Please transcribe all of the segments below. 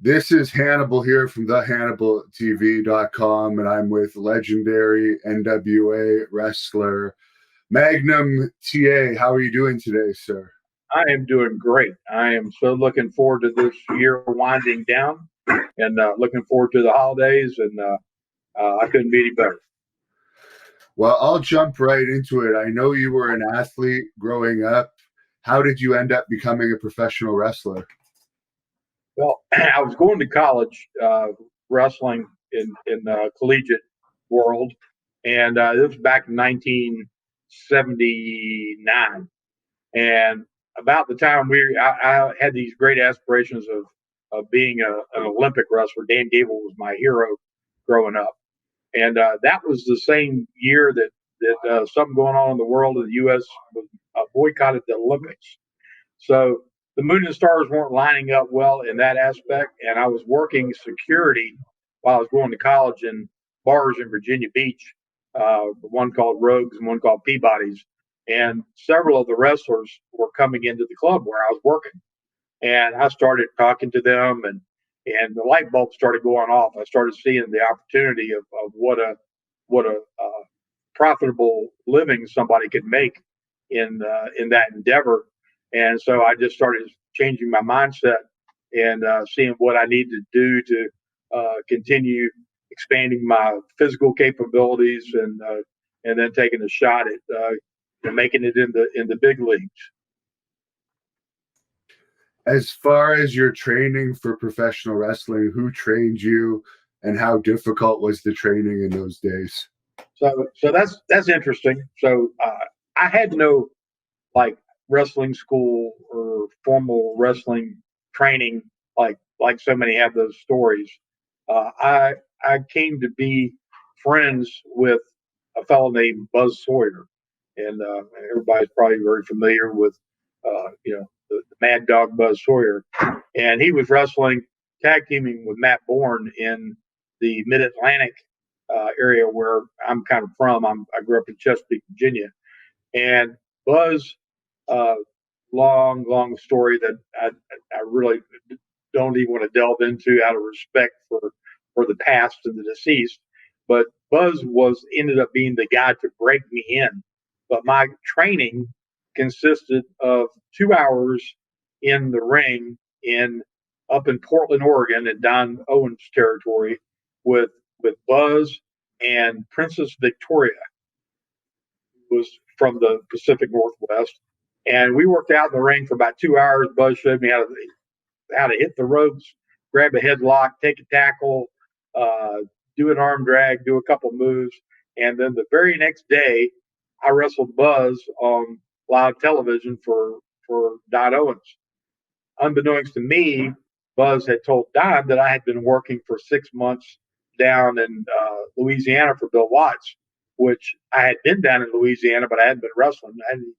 This is Hannibal here from the HannibalTV.com, and I'm with legendary NWA wrestler Magnum TA. How are you doing today, sir? I am doing great. I am so looking forward to this year winding down and looking forward to the holidays, and I couldn't be any better. Well, I'll jump right into it. I know you were an athlete growing up. How did you end up becoming a professional wrestler? Well, I was going to college wrestling in collegiate world, and this was back in 1979. And about the time I had these great aspirations of being an Olympic wrestler. Dan Gable was my hero growing up, and that was the same year that something going on in the world in the U.S. was boycotted the Olympics. So the moon and stars weren't lining up well in that aspect, and I was working security while I was going to college in bars in Virginia Beach, one called Rogues and one called Peabody's, and several of the wrestlers were coming into the club where I was working, and I started talking to them, and the light bulb started going off. I started seeing the opportunity of what a profitable living somebody could make in that endeavor. And so I just started changing my mindset and seeing what I need to do to continue expanding my physical capabilities and then taking a shot at making it in the big leagues. As far as your training for professional wrestling, who trained you and how difficult was the training in those days? So that's interesting. So I had no like wrestling school or formal wrestling training like so many have those stories. I came to be friends with a fellow named Buzz Sawyer, and everybody's probably very familiar with the Mad Dog Buzz Sawyer, and he was wrestling tag teaming with Matt Bourne in the Mid Atlantic area where I'm kind of from. I grew up in Chesapeake, Virginia, and Buzz, long story that I really don't even want to delve into out of respect for the past and the deceased. But Buzz ended up being the guy to break me in. But my training consisted of 2 hours in the ring up in Portland, Oregon, in Don Owens territory with Buzz and Princess Victoria, who was from the Pacific Northwest. And we worked out in the ring for about 2 hours. Buzz showed me how to hit the ropes, grab a headlock, take a tackle, do an arm drag, do a couple moves. And then the very next day, I wrestled Buzz on live television for Don Owens. Unbeknownst to me, Buzz had told Don that I had been working for 6 months down in Louisiana for Bill Watts, which I had been down in Louisiana, but I hadn't been wrestling. I hadn't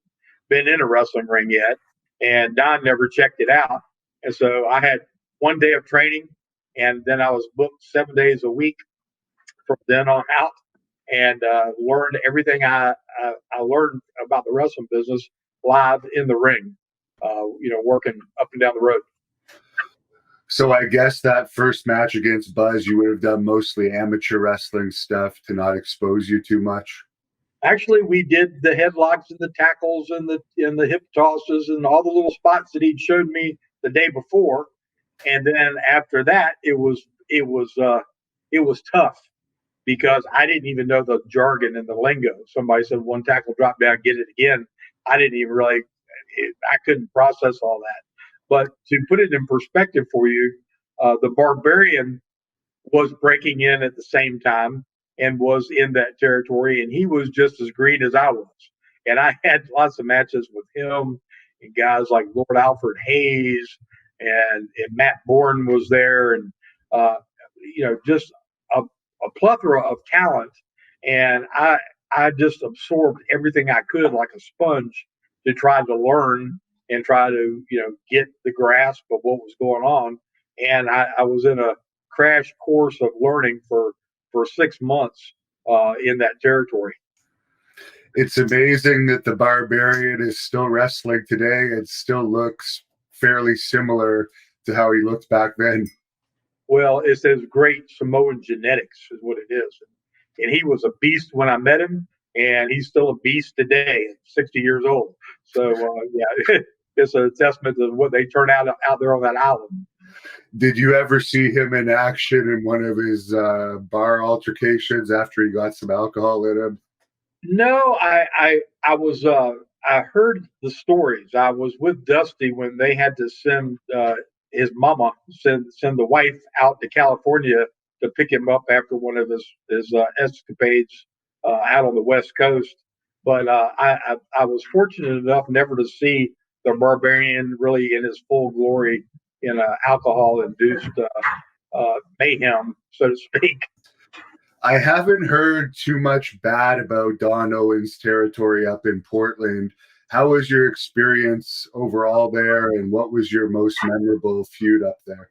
been in a wrestling ring yet. And Don never checked it out. And so I had 1 day of training, and then I was booked 7 days a week from then on out, and learned everything I learned about the wrestling business live in the ring, working up and down the road. So I guess that first match against Buzz, you would have done mostly amateur wrestling stuff to not expose you too much. Actually, we did the headlocks and the tackles and the hip tosses and all the little spots that he'd showed me the day before. And then after that, it was tough because I didn't even know the jargon and the lingo. Somebody said one tackle, drop down, get it again. I didn't even I couldn't process all that. But to put it in perspective for you, the Barbarian was breaking in at the same time and was in that territory, and he was just as green as I was. And I had lots of matches with him and guys like Lord Alfred Hayes and Matt Bourne was there, and just a plethora of talent. And I just absorbed everything I could like a sponge to try to learn and try to get the grasp of what was going on. And I was in a crash course of learning for 6 months in that territory. It's amazing that the Barbarian is still wrestling today and still looks fairly similar to how he looked back then. Well, it says great Samoan genetics is what it is. And he was a beast when I met him, and he's still a beast today at 60 years old. So, yeah, it's a testament to what they turn out there on that island. Did you ever see him in action in one of his bar altercations after he got some alcohol in him? No, I was I heard the stories. I was with Dusty when they had to send his mama send the wife out to California to pick him up after one of his escapades out on the West Coast. But I was fortunate enough never to see the Barbarian really in his full glory in alcohol induced mayhem, so to speak. I haven't heard too much bad about Don Owens' territory up in Portland. How was your experience overall there, and what was your most memorable feud up there?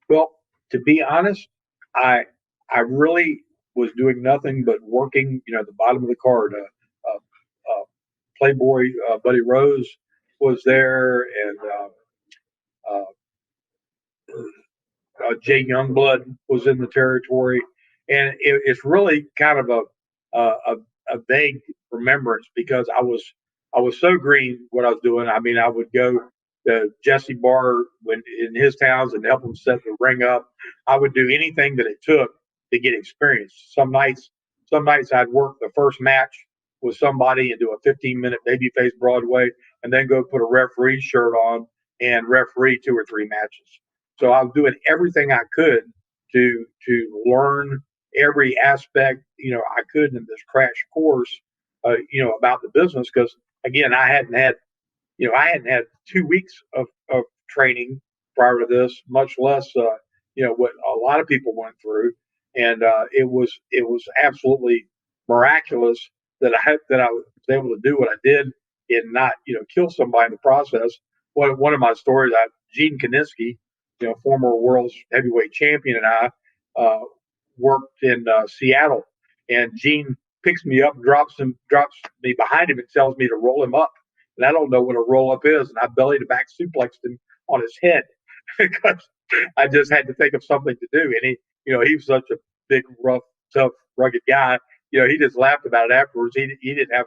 Well, to be honest, I I really was doing nothing but working, at the bottom of the card. Playboy Buddy Rose was there, and uh, Jay Youngblood was in the territory, and it's really kind of a vague remembrance because I was so green what I was doing. I mean, I would go to Jesse Bar when in his towns and help him set the ring up. I would do anything that it took to get experience. Some nights I'd work the first match with somebody and do a 15-minute babyface Broadway, and then go put a referee shirt on and referee two or three matches. So I was doing everything I could to learn every aspect I could in this crash course about the business because again I hadn't had 2 weeks of training prior to this, much less what a lot of people went through, and it was absolutely miraculous that I was able to do what I did and not kill somebody in the process. One of my stories, Gene Kaniski, former world heavyweight champion, and I uh, worked in Seattle, and Gene picks me up, drops me behind him, and tells me to roll him up, and I don't know what a roll up is, and I belly to back suplexed him on his head because I just had to think of something to do, and he was such a big, rough, tough, rugged guy. He just laughed about it afterwards. He didn't have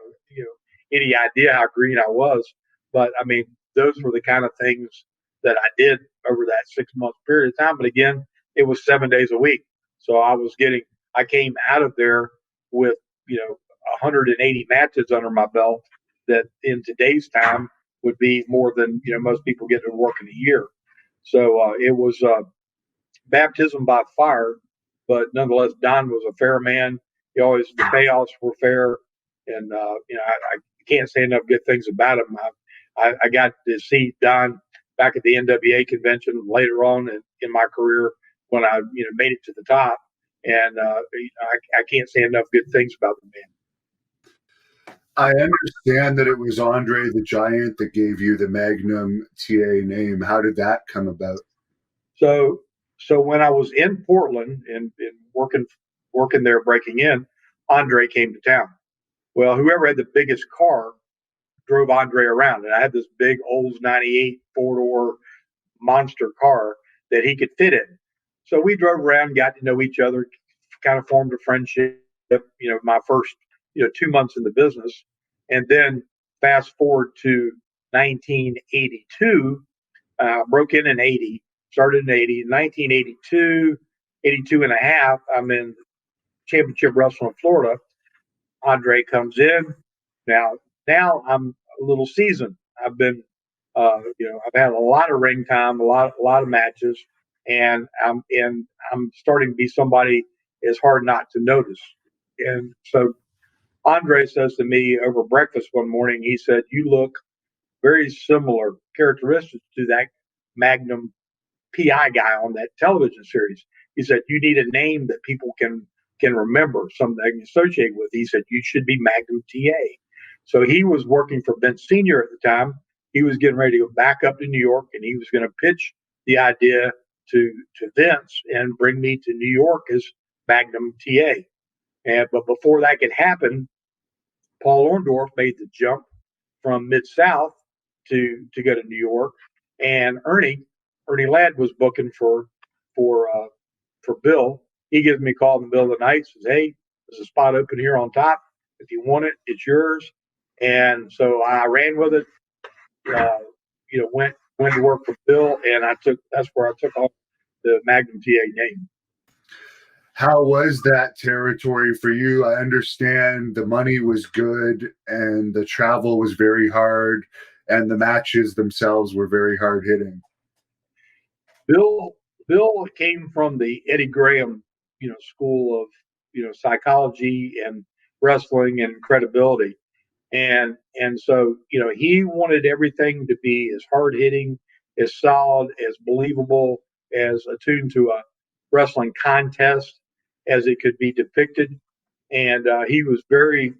any idea how green I was, but I mean, those were the kind of things that I did over that 6 month period of time. But again, it was 7 days a week. So I came out of there with, 180 matches under my belt that in today's time would be more than, most people get to work in a year. So it was baptism by fire, but nonetheless, Don was a fair man. The payoffs were fair. And, I can't say enough good things about him. I got to see Don back at the NWA convention later on in my career when I made it to the top, and I can't say enough good things about the man. I understand that it was Andre the Giant that gave you the Magnum TA name. How did that come about? So when I was in Portland and working there breaking in, Andre came to town. Well, whoever had the biggest car drove Andre around, and I had this big Olds 98 four-door monster car that he could fit in. So we drove around, got to know each other, kind of formed a friendship. My first 2 months in the business, and then fast forward to 1982, broke in 80, started in 80, 1982, 82 and a half. I'm in championship wrestling in Florida. Andre comes in. Now, now I'm a little seasoned. I've been, I've had a lot of ring time, a lot of matches, and I'm starting to be somebody it's hard not to notice. And so Andre says to me over breakfast one morning, he said, "You look very similar characteristics to that Magnum PI guy on that television series." He said, "You need a name that people can remember, something they can associate with." He said, "You should be Magnum TA." So he was working for Vince Sr. at the time. He was getting ready to go back up to New York, and he was going to pitch the idea to Vince and bring me to New York as Magnum TA. But before that could happen, Paul Orndorff made the jump from Mid South to go to New York, and Ernie Ladd was booking for for Bill. He gives me a call in the middle of the night, says, "Hey, there's a spot open here on top. If you want it, it's yours." And so I ran with it. Went to work for Bill, and that's where I took on the Magnum TA name. How was that territory for you? I understand the money was good and the travel was very hard and the matches themselves were very hard hitting. Bill came from the Eddie Graham, school of, psychology and wrestling and credibility. And so, he wanted everything to be as hard hitting, as solid, as believable, as attuned to a wrestling contest as it could be depicted. And he was very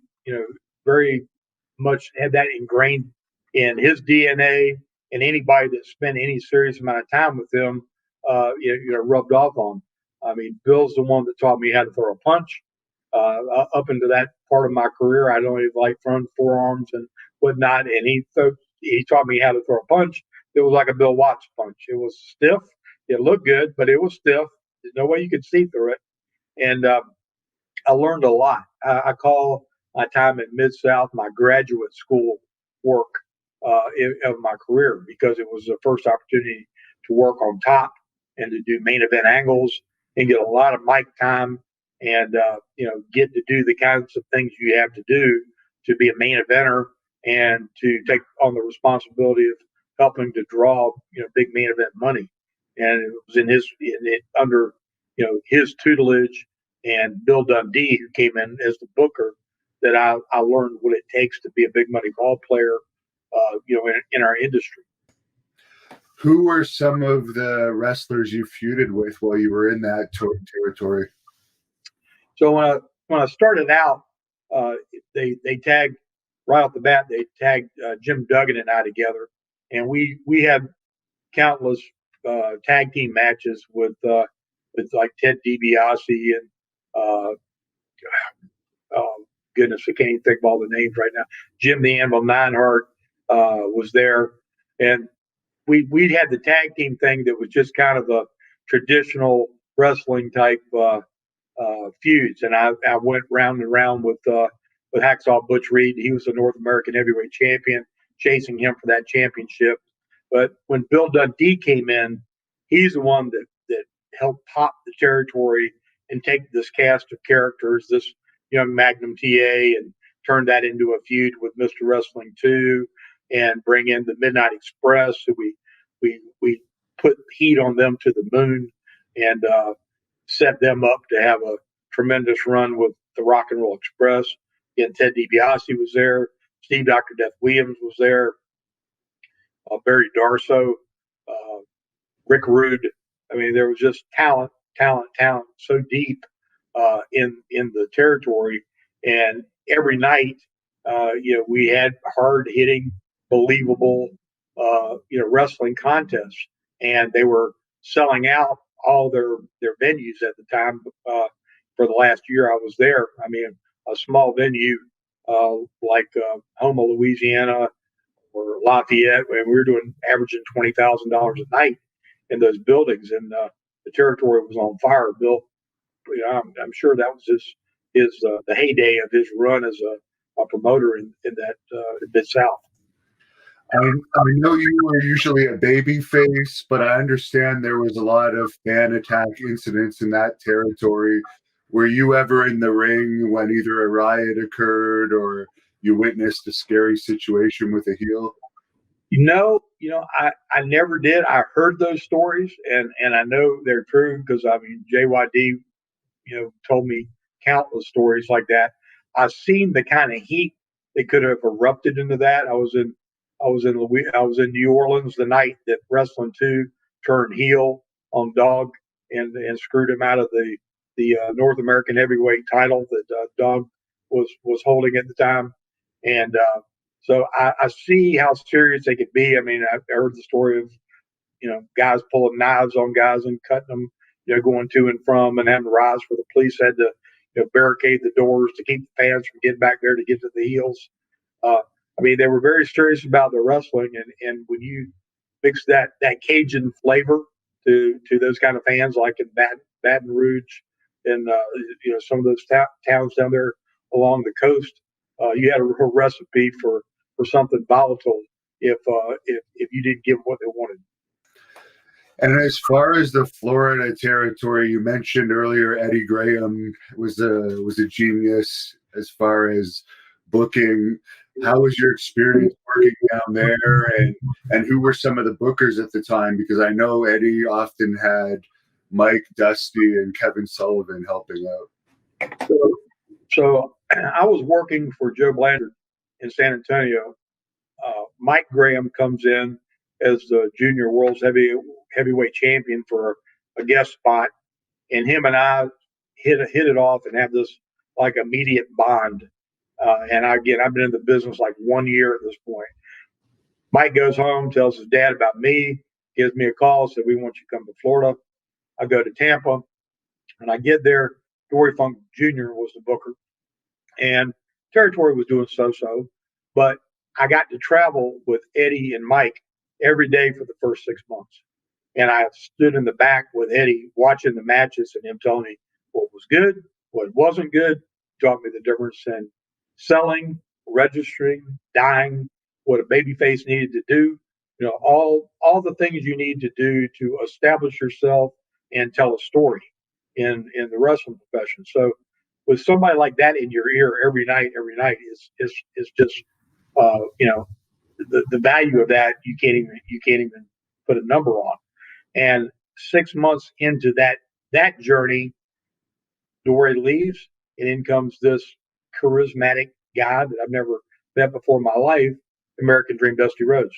much had that ingrained in his DNA. And anybody that spent any serious amount of time with him, rubbed off on. I mean, Bill's the one that taught me how to throw a punch. Up into that part of my career, I'd only like front forearms and whatnot, and he taught me how to throw a punch. It was like a Bill Watts punch. It was stiff. It looked good, but it was stiff. There's no way you could see through it. And I learned a lot. I call my time at Mid South my graduate school work of my career, because it was the first opportunity to work on top and to do main event angles and get a lot of mic time and get to do the kinds of things you have to do to be a main eventer and to take on the responsibility of helping to draw big main event money. And it was under his tutelage and Bill Dundee, who came in as the booker, that I learned what it takes to be a big money ball player, in our industry. Who were some of the wrestlers you feuded with while you were in that territory? So when I started out, they tagged right off the bat. They tagged Jim Duggan and I together, and we had countless tag team matches with like Ted DiBiase and goodness, I can't even think of all the names right now. Jim the Anvil Neidhart was there, and we had the tag team thing that was just kind of a traditional wrestling type feuds, and I went round and round with Hacksaw Butch Reed. He was the North American Heavyweight Champion, chasing him for that championship. But when Bill Dundee came in, he's the one that helped pop the territory and take this cast of characters, this young Magnum TA, and turn that into a feud with Mr. Wrestling 2, and bring in the Midnight Express, who we put heat on them to the moon, and set them up to have a tremendous run with the Rock and Roll Express. Again, Ted DiBiase was there. Steve Dr. Death Williams was there. Barry Darso, Rick Rude. I mean, there was just talent so deep in the territory. And every night, we had hard hitting, believable, wrestling contests, and they were selling out all their venues at the time. For the last year I was there, I mean, a small venue like Houma, Louisiana, or Lafayette, and we were doing averaging $20,000 a night in those buildings, and the territory was on fire. Bill, I'm sure that was his the heyday of his run as a promoter in that Mid South. I know you were usually a baby face, but I understand there was a lot of fan attack incidents in that territory. Were you ever in the ring when either a riot occurred or you witnessed a scary situation with a heel? I never did. I heard those stories, and I know they're true, because I mean, JYD, told me countless stories like that. I've seen the kind of heat that could have erupted into that. I was in New Orleans the night that Wrestling 2 turned heel on Dog and screwed him out of the North American Heavyweight title that Dog was holding at the time, and so I see how serious they could be. I mean, I heard the story of guys pulling knives on guys and cutting them, going to and from, and having riots where the police had to barricade the doors to keep the fans from getting back there to get to the heels. I mean, they were very serious about their wrestling, and when you mix that Cajun flavor to those kind of fans, like in Baton Rouge and some of those towns down there along the coast. You had a real recipe for something volatile if you didn't give them what they wanted. And as far as the Florida territory, you mentioned earlier, Eddie Graham was a genius as far as booking. How was your experience working down there, and who were some of the bookers at the time? Because I know Eddie often had Mike, Dusty, and Kevin Sullivan helping out. So I was working for Joe Blanchard in San Antonio. Mike Graham comes in as the junior world's heavyweight champion for a guest spot, and him and I hit it off and have this like immediate bond. And again, I've been in the business like 1 year at this point. Mike goes home, tells his dad about me, gives me a call, said, "We want you to come to Florida." I go to Tampa, and I get there. Dory Funk Jr. was the booker, and territory was doing so, but I got to travel with Eddie and Mike every day for the first 6 months. And I stood in the back with Eddie watching the matches and him telling me what was good, what wasn't good, taught me the difference in selling, registering, dying, what a babyface needed to do, all the things you need to do to establish yourself and tell a story in the wrestling profession. So with somebody like that in your ear every night is just the value of that you can't even put a number on. And 6 months into that journey, Dory leaves, and in comes this charismatic guy that I've never met before in my life, American Dream Dusty Rhodes.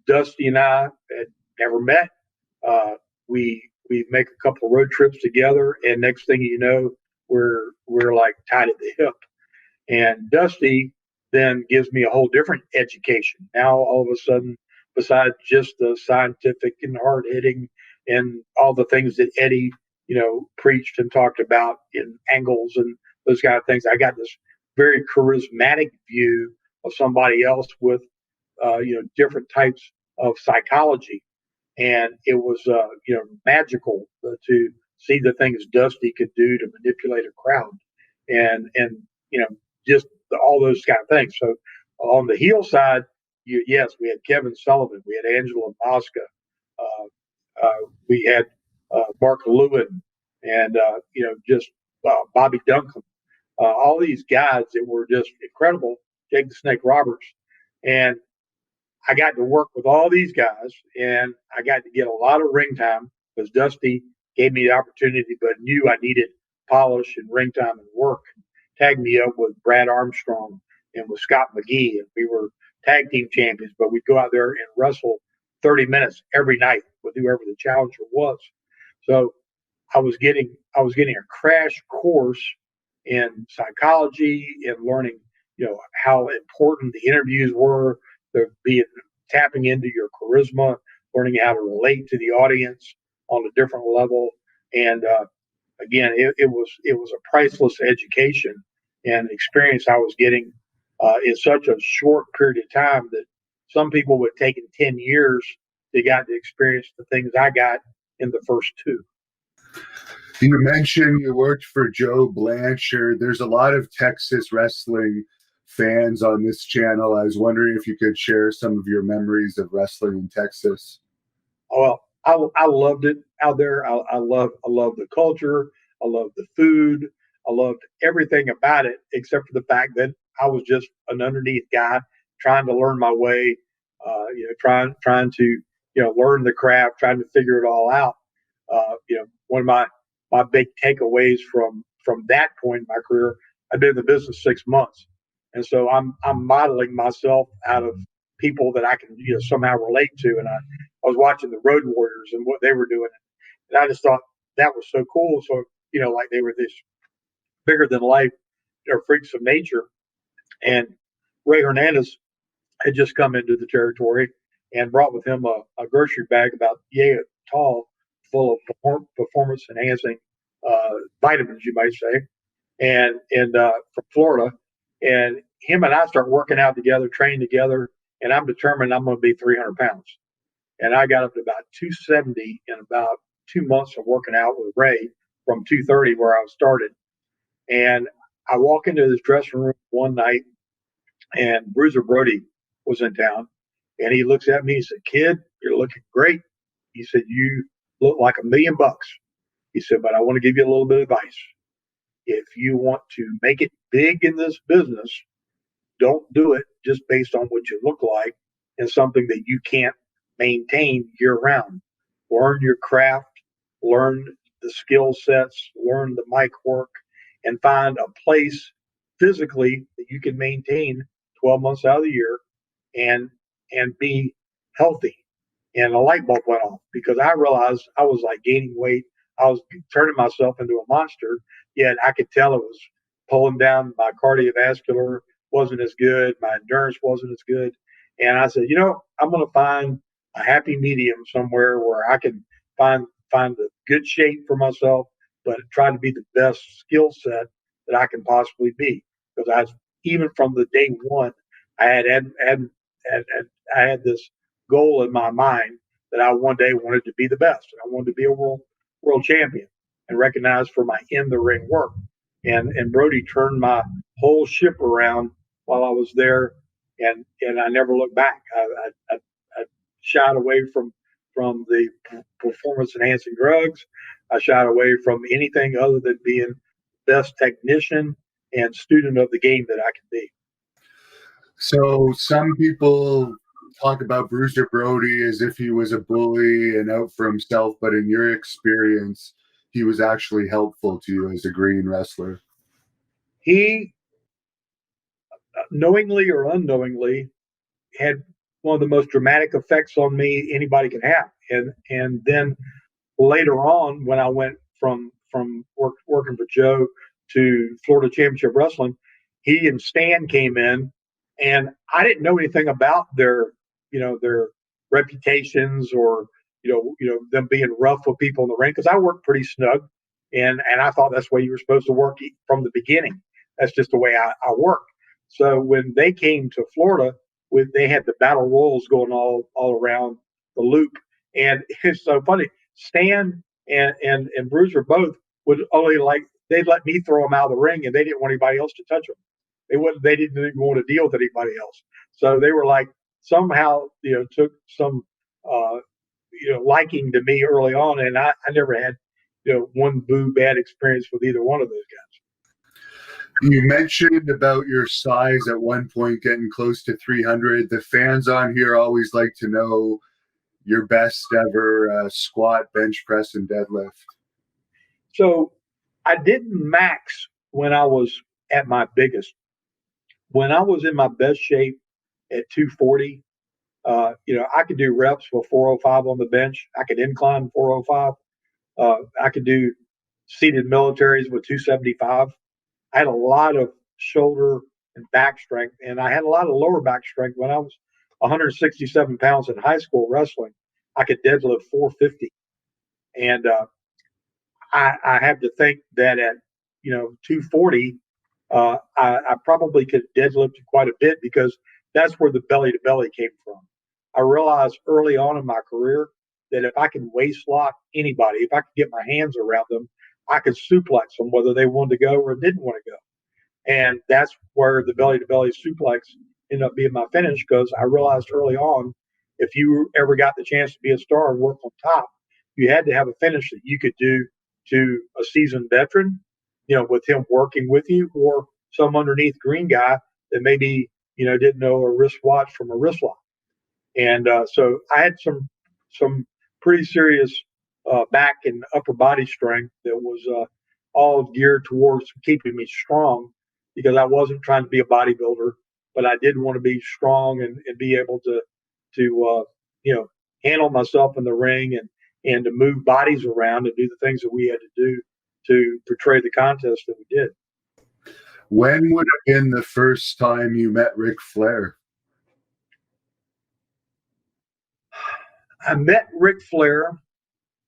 Dusty and I had never met. We make a couple of road trips together, and next thing you know, we're like tied at the hip. And Dusty then gives me a whole different education. Now all of a sudden, besides just the scientific and hard hitting and all the things that Eddie, preached and talked about in angles and those kind of things, I got this very charismatic view of somebody else with, different types of psychology. And it was, magical to see the things Dusty could do to manipulate a crowd and just all those kind of things. So on the heel side, yes, we had Kevin Sullivan, we had Angela Mosca, we had Mark Lewin, and just Bobby Duncan, all these guys that were just incredible. Jake the Snake Roberts, and I got to work with all these guys, and I got to get a lot of ring time because Dusty gave me the opportunity, but knew I needed polish and ring time and work. Tagged me up with Brad Armstrong and with Scott McGee, and we were tag team champions. But we'd go out there and wrestle 30 minutes every night with whoever the challenger was. So I was getting a crash course in psychology and learning, how important the interviews were, tapping into your charisma, learning how to relate to the audience on a different level. And again, it was a priceless education and experience I was getting in such a short period of time that some people would have taken 10 years to get to experience the things I got in the first 2. You mentioned you worked for Joe Blanchard. There's a lot of Texas wrestling fans on this channel. I was wondering if you could share some of your memories of wrestling in Texas. Well, I loved it out there. I love the culture. I love the food. I loved everything about it, except for the fact that I was just an underneath guy trying to learn my way, trying to learn the craft, trying to figure it all out. One of my big takeaways from that point in my career, I've been in the business 6 months, and so I'm modeling myself out of people that I can somehow relate to. And I was watching the Road Warriors and what they were doing, and I just thought that was so cool. So like they were this bigger than life, freaks of nature. And Ray Hernandez had just come into the territory and brought with him a grocery bag about yay tall, full of performance enhancing vitamins, you might say, and from Florida. And him and I start working out together, training together, and I'm determined I'm going to be 300 pounds. and I got up to about 270 in about 2 months of working out with Ray from 230 where I started. And I walk into this dressing room one night, and Bruiser Brody was in town, and he looks at me. He said, "Kid, you're looking great." He said, "You look like $1,000,000." He said, "But I want to give you a little bit of advice. If you want to make it big in this business, don't do it just based on what you look like and something that you can't maintain year round. Learn your craft, learn the skill sets, learn the mic work, and find a place physically that you can maintain 12 months out of the year and be healthy." And a light bulb went off because I realized I was like gaining weight. I was turning myself into a monster, yet I could tell it was pulling down my cardiovascular wasn't as good. My endurance wasn't as good. And I said, I'm going to find a happy medium somewhere where I can find the good shape for myself, but try to be the best skill set that I can possibly be. Because even from the day one, I had this goal in my mind that I one day wanted to be the best, and I wanted to be a world champion and recognized for my in the ring work. And Brody turned my whole ship around while I was there, and I never looked back. I shied away from the performance enhancing drugs. I shied away from anything other than being best technician and student of the game that I could be. So some people talk about Bruiser Brody as if he was a bully and out for himself, but in your experience, he was actually helpful to you as a green wrestler. He, knowingly or unknowingly, had one of the most dramatic effects on me anybody can have. And then later on, when I went from working for Joe to Florida Championship Wrestling, he and Stan came in, and I didn't know anything about their reputations or them being rough with people in the ring because I worked pretty snug, and I thought that's the way you were supposed to work from the beginning. That's just the way I work. So when they came to Florida, they had the battle royals going all around the loop, and it's so funny. Stan and Bruiser both would only they'd let me throw them out of the ring, and they didn't want anybody else to touch them. They didn't even want to deal with anybody else. So they were like somehow took some liking to me early on, and I never had one bad experience with either one of those guys. You mentioned about your size at one point getting close to 300. The fans on here always like to know your best ever squat, bench press, and deadlift. So I didn't max when I was at my biggest. When I was in my best shape at 240, I could do reps with 405 on the bench. I could incline 405. I could do seated militaries with 275. I had a lot of shoulder and back strength, and I had a lot of lower back strength when I was 167 pounds in high school wrestling. I could deadlift 450, and I have to think that at 240, I probably could deadlift quite a bit because that's where the belly to belly came from. I realized early on in my career that if I can waist lock anybody, if I could get my hands around them, I could suplex them whether they wanted to go or didn't want to go. And that's where the belly to belly suplex ended up being my finish because I realized early on if you ever got the chance to be a star and work on top, you had to have a finish that you could do to a seasoned veteran, with him working with you, or some underneath green guy that maybe, didn't know a wristwatch from a wrist lock. And so I had some pretty serious back and upper body strength that was all geared towards keeping me strong because I wasn't trying to be a bodybuilder, but I did want to be strong and be able to handle myself in the ring and to move bodies around and do the things that we had to do to portray the contest that we did. When would have been the first time you met Ric Flair? I met Ric Flair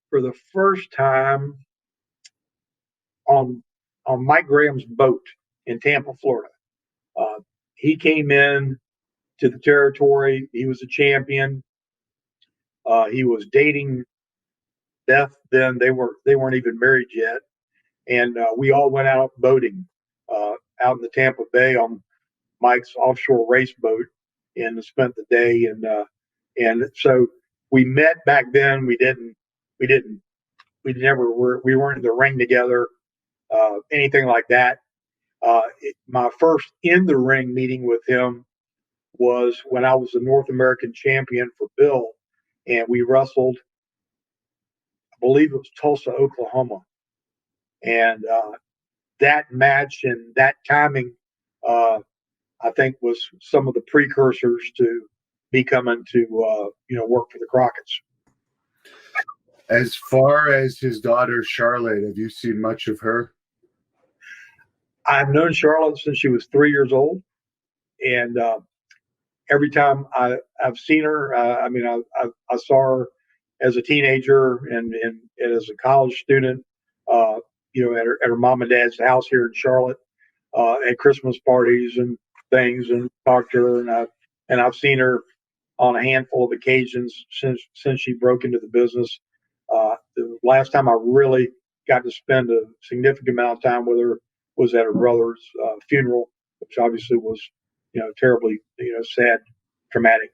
for the first time on Mike Graham's boat in Tampa, Florida. He came in to the territory. He was a champion. He was dating Beth then. They weren't even married yet, and we all went out boating out in the Tampa Bay on Mike's offshore race boat, and spent the day. And so we met back then. We never were. We weren't in the ring together, anything like that. My first in the ring meeting with him was when I was the North American champion for Bill, and we wrestled. I believe it was Tulsa, Oklahoma, and that match and that timing, I think, was some of the precursors to me coming to work for the Crockett's. As far as his daughter Charlotte, have you seen much of her? I've known Charlotte since she was 3 years old, and every time I've seen her, I saw her as a teenager and as a college student, at her mom and dad's house here in Charlotte, at Christmas parties and things, and talked to her, and I've seen her on a handful of occasions since she broke into the business. The last time I really got to spend a significant amount of time with her was at her brother's funeral, which obviously was, terribly, sad, traumatic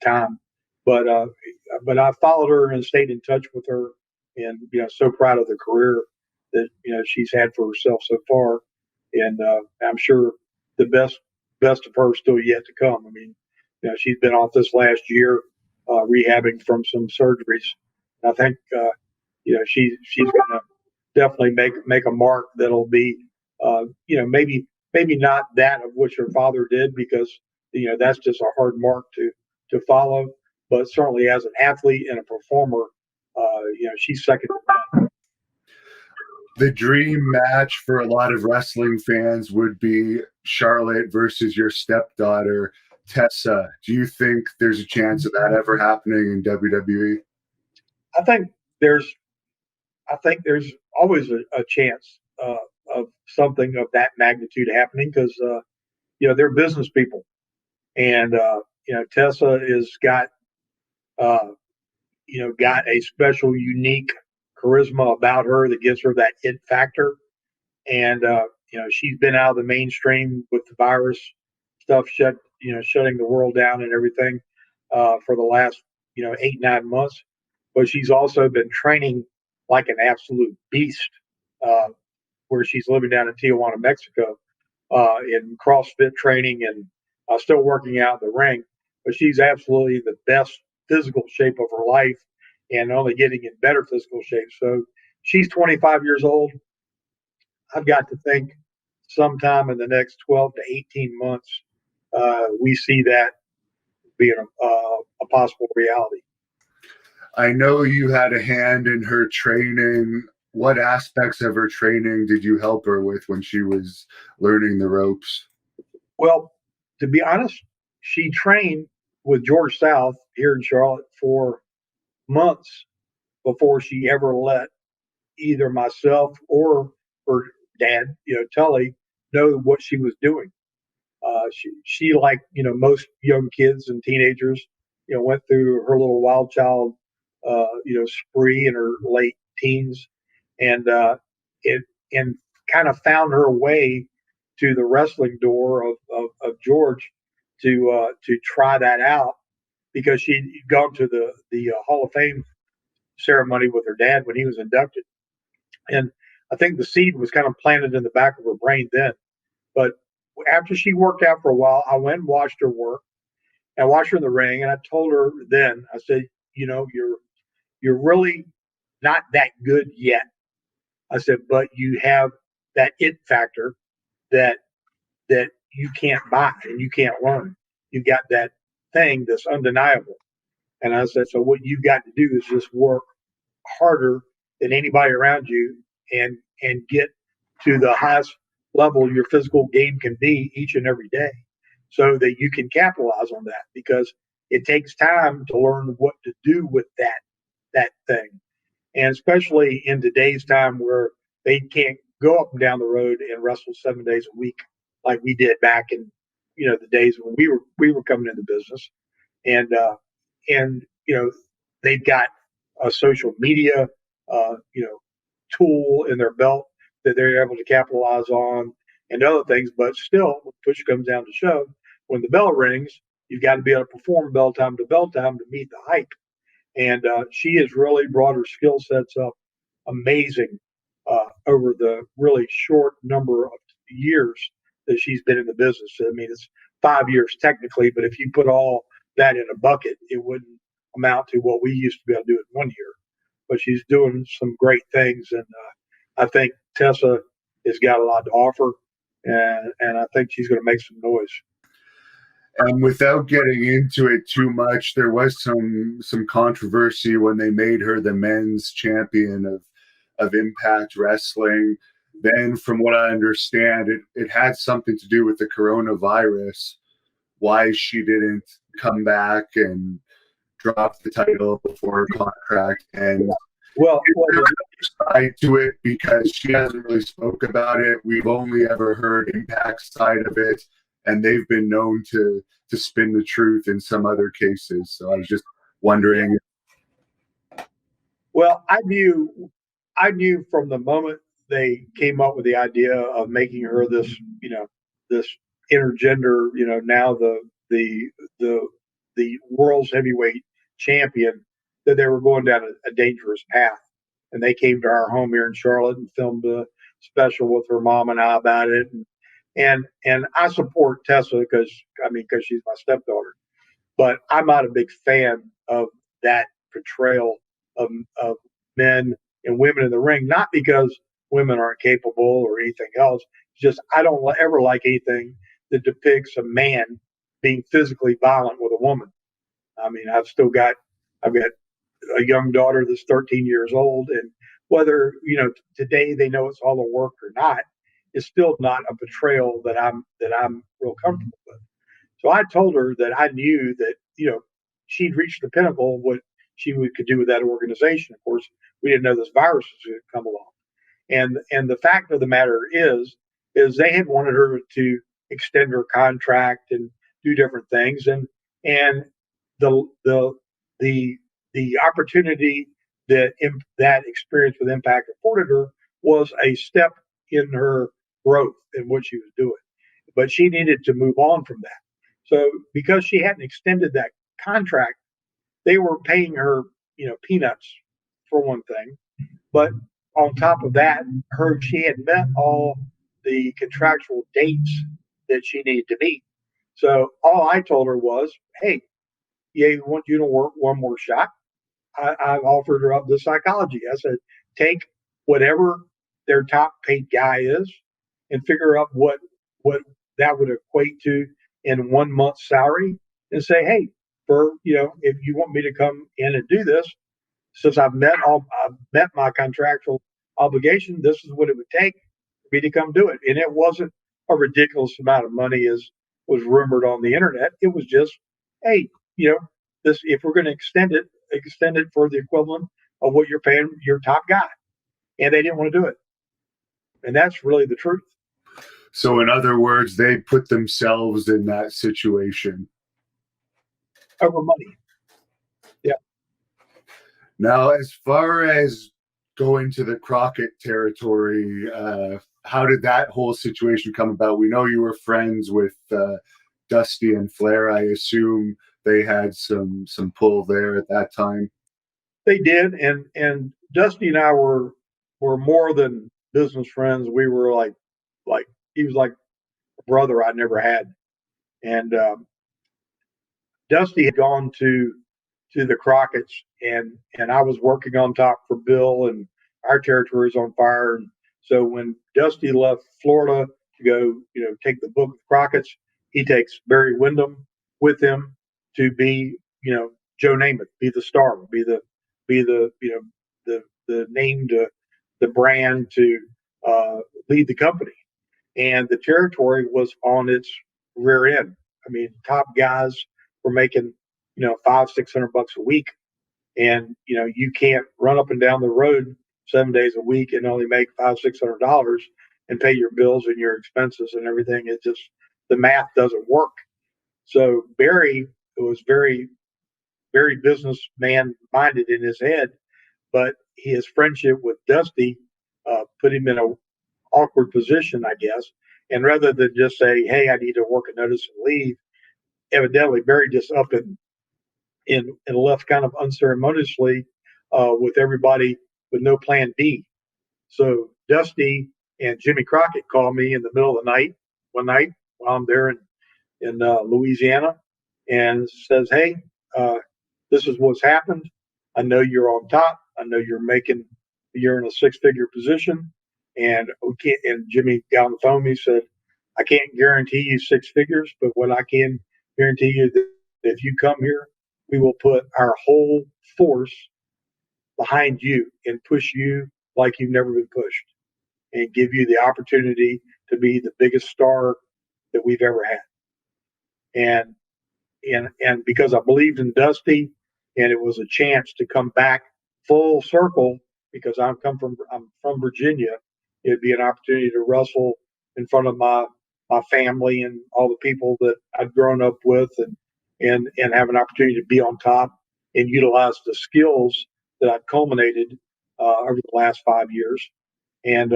time. But I followed her and stayed in touch with her, and so proud of the career that she's had for herself so far, and I'm sure the best of her is still yet to come. I mean, she's been off this last year rehabbing from some surgeries. I think she's going to definitely make a mark that'll be maybe not that of which her father did, because that's just a hard mark to follow. But certainly as an athlete and a performer, she's second to none. The dream match for a lot of wrestling fans would be Charlotte versus your stepdaughter, Tessa. Do you think there's a chance of that ever happening in WWE? I think there's always a chance of something of that magnitude happening, because they're business people, and Tessa has got a special, unique charisma about her that gives her that it factor. And she's been out of the mainstream with the virus stuff shutting the world down and everything for the last 8-9 months. But she's also been training like an absolute beast, where she's living down in Tijuana, Mexico, in CrossFit training, and still working out in the ring. But she's absolutely the best physical shape of her life, and only getting in better physical shape. So she's 25 years old. I've got to think sometime in the next 12 to 18 months, we see that being a possible reality. I know you had a hand in her training. What aspects of her training did you help her with when she was learning the ropes? Well, to be honest, she trained with George South here in Charlotte for months before she ever let either myself or her dad, Tully, know what she was doing. She like most young kids and teenagers, went through her little wild child, spree in her late teens, and it and kind of found her way to the wrestling door of George to try that out, because she'd gone to the Hall of Fame ceremony with her dad when he was inducted, and I think the seed was kind of planted in the back of her brain then. But after she worked out for a while, I went and watched her work. I watched her in the ring, and I told her then, I said, you're really not that good yet. I said, but you have that it factor that you can't buy and you can't learn. You got that thing that's undeniable. And I said, so what you've got to do is just work harder than anybody around you, and get to the highest level your physical game can be each and every day, so that you can capitalize on that, because it takes time to learn what to do with that thing. And especially in today's time, where they can't go up and down the road and wrestle 7 days a week like we did back in the days when we were coming into business. And they've got a social media, tool in their belt that they're able to capitalize on and other things. But still, when push comes down to shove, when the bell rings, you've got to be able to perform bell time to meet the hype. And she has really brought her skill sets up amazing over the really short number of years that she's been in the business. I mean, it's 5 years technically, but if you put all that in a bucket, it wouldn't amount to what we used to be able to do in 1 year. But she's doing some great things, and I think Tessa has got a lot to offer, and I think she's going to make some noise. And without getting into it too much, there was some controversy when they made her the men's champion of Impact Wrestling. Then, from what I understand, it had something to do with the coronavirus, why she didn't come back and drop the title before her contract. And well, side to it, because she hasn't really spoke about it. We've only ever heard Impact's side of it, and they've been known to spin the truth in some other cases. So I was just wondering. Well, I knew from the moment they came up with the idea of making her this, this intergender, now the world's heavyweight champion, that they were going down a dangerous path. And they came to our home here in Charlotte and filmed a special with her mom and I about it. And I support Tessa because she's my stepdaughter, but I'm not a big fan of that portrayal of men and women in the ring. Not because women aren't capable or anything else. It's just I don't ever like anything that depicts a man being physically violent with a woman. I mean, I've got a young daughter that's 13 years old, and whether today they know it's all a work or not, is still not a portrayal that I'm real comfortable with. So I told her that I knew that she'd reached the pinnacle of what she could do with that organization. Of course, we didn't know this virus was going to come along, and the fact of the matter is they had wanted her to extend her contract and do different things, and the opportunity that that experience with Impact afforded her was a step in her growth in what she was doing. But she needed to move on from that. So because she hadn't extended that contract, they were paying her, peanuts for one thing. But on top of that, she had met all the contractual dates that she needed to meet. So all I told her was, hey, yeah, we want you to work one more shot. I offered her up the psychology. I said, take whatever their top paid guy is and figure out what that would equate to in 1 month's salary, and say, hey, if you want me to come in and do this, since I've met my contractual obligation, this is what it would take for me to come do it. And it wasn't a ridiculous amount of money as was rumored on the internet. It was just, hey, this, if we're going to extend it for the equivalent of what you're paying your top guy. And they didn't want to do it. And that's really the truth. So in other words, they put themselves in that situation. Over money. Yeah. Now, as far as going to the Crockett territory, how did that whole situation come about? We know you were friends with Dusty and Flair. I assume they had some pull there at that time. They did, and Dusty and I were more than business friends. We were like he was like a brother I never had, and Dusty had gone to the Crockett's, and I was working on top for Bill, and our territory was on fire. And so when Dusty left Florida to go, take the book of Crockett's, he takes Barry Windham with him to be, Joe Namath, be the star, be the name to the brand to lead the company. And the territory was on its rear end. I mean, top guys were making, $500-600 a week. And, you can't run up and down the road 7 days a week and only make $500-600 and pay your bills and your expenses and everything. It just, the math doesn't work. So Barry was very, very businessman minded in his head, but his friendship with Dusty put him in a awkward position, I guess. And rather than just say, "Hey, I need to work a notice and leave," evidently Barry just up and left kind of unceremoniously with everybody with no plan B. So Dusty and Jimmy Crockett called me in the middle of the night one night while I'm there in Louisiana and says, "Hey, uh, this is what's happened. I know you're on top. I know you're in a six-figure position, and we can't." And Jimmy got on the phone. He said, "I can't guarantee you six figures, but what I can guarantee you that if you come here, we will put our whole force behind you and push you like you've never been pushed, and give you the opportunity to be the biggest star that we've ever had." And and because I believed in Dusty, and it was a chance to come back full circle because I'm from Virginia. It'd be an opportunity to wrestle in front of my family and all the people that I'd grown up with, and have an opportunity to be on top and utilize the skills that I've culminated over the last 5 years, and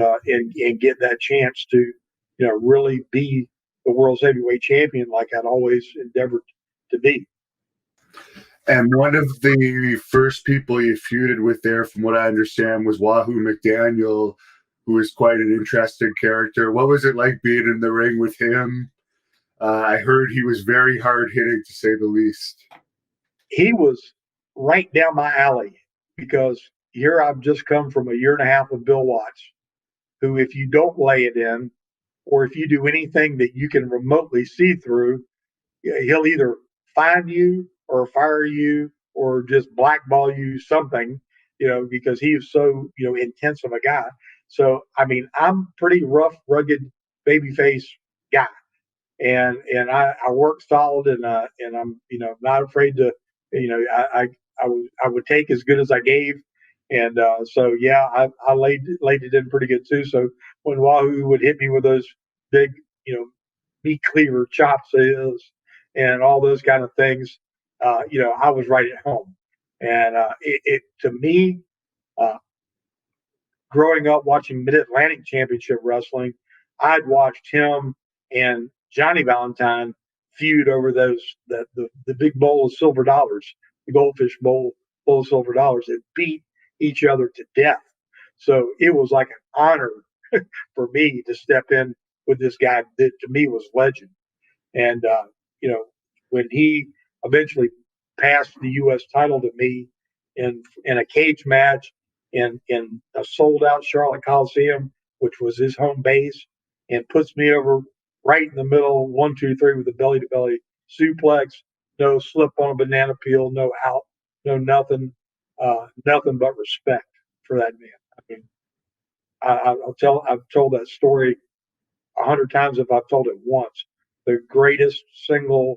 get that chance to really be the world's heavyweight champion like I'd always endeavored to be. And one of the first people you feuded with there, from what I understand, was Wahoo McDaniel, who is quite an interesting character. What was it like being in the ring with him? I heard he was very hard hitting, to say the least. He was right down my alley because here I've just come from a year and a half with Bill Watts, who, if you don't lay it in, or if you do anything that you can remotely see through, he'll either find you or fire you or just blackball you something, because he is so, intense of a guy. So, I mean, I'm pretty rough, rugged, babyface guy. And I work solid, and I'm, not afraid to, I would take as good as I gave. And so, yeah, I laid it in pretty good too. So when Wahoo would hit me with those big, meat cleaver chops is and all those kind of things, I was right at home. And it to me, uh, growing up watching Mid Atlantic Championship Wrestling, I'd watched him and Johnny Valentine feud over the big bowl of silver dollars, the goldfish bowl of silver dollars, and beat each other to death. So it was like an honor for me to step in with this guy that to me was legend. And you know, when he eventually passed the U.S. title to me in a cage match in a sold out Charlotte Coliseum, which was his home base, and puts me over right in the middle, 1, 2, 3, with a belly to belly suplex, no slip on a banana peel, no out, no nothing, nothing but respect for that man. I mean, I've told that story 100 times if I've told it once. The greatest single